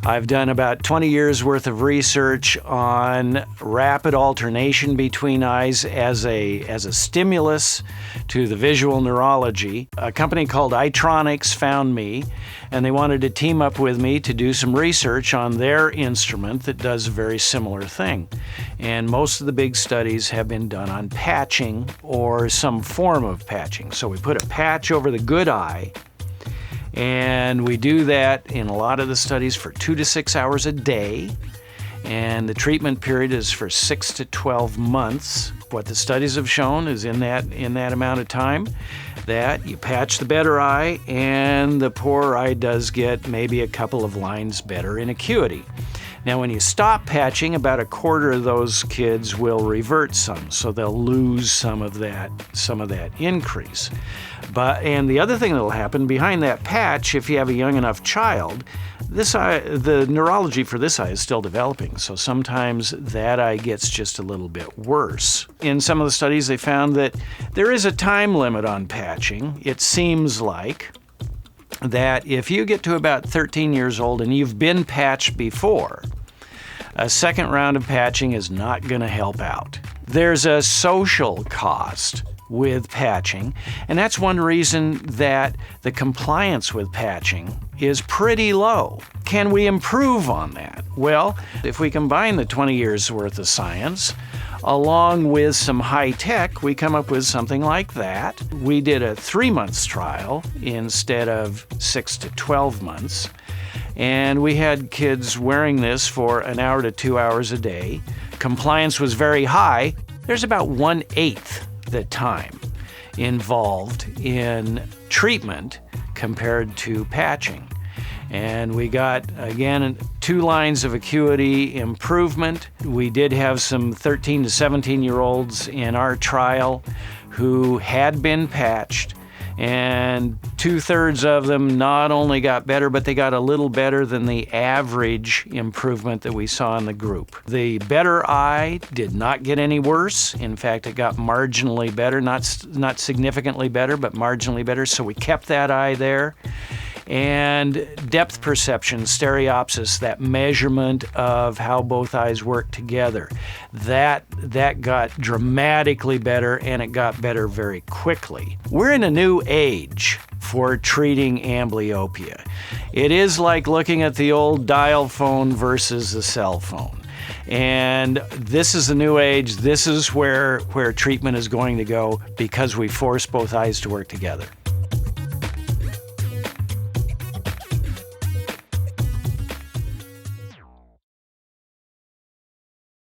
I've done about 20 years worth of research on rapid alternation between eyes as a stimulus to the visual neurology. A company called Eyetronics found me, and they wanted to team up with me to do some research on their instrument that does a very similar thing. And most of the big studies have been done on patching or some form of patching. So we put a patch over the good eye, and we do that in a lot of the studies for 2 to 6 hours a day. And the treatment period is for 6 to 12 months. What the studies have shown is in that amount of time that you patch the better eye and the poor eye does get maybe a couple of lines better in acuity. Now, when you stop patching, about a quarter of those kids will revert some, so they'll lose some of that increase. And the other thing that'll happen behind that patch, if you have a young enough child, this eye, the neurology for this eye is still developing, so sometimes that eye gets just a little bit worse. In some of the studies, they found that there is a time limit on patching. It seems like that if you get to about 13 years old and you've been patched before, a second round of patching is not going to help out. There's a social cost with patching, and that's one reason that the compliance with patching is pretty low. Can we improve on that? Well, if we combine the 20 years worth of science along with some high tech, we come up with something like that. We did a 3-month trial instead of 6 to 12 months. And we had kids wearing this for an hour to 2 hours a day. Compliance was very high. There's about 1/8 the time involved in treatment compared to patching. And we got, again, 2 lines of acuity improvement. We did have some 13 to 17-year-olds in our trial who had been patched, and 2/3 of them not only got better, but they got a little better than the average improvement that we saw in the group. The better eye did not get any worse. In fact, it got marginally better, not significantly better, but marginally better, so we kept that eye there. And depth perception, stereopsis, that measurement of how both eyes work together, that got dramatically better, and it got better very quickly. We're in a new age for treating amblyopia. It is like looking at the old dial phone versus the cell phone. And this is the new age. This is where treatment is going to go because we force both eyes to work together.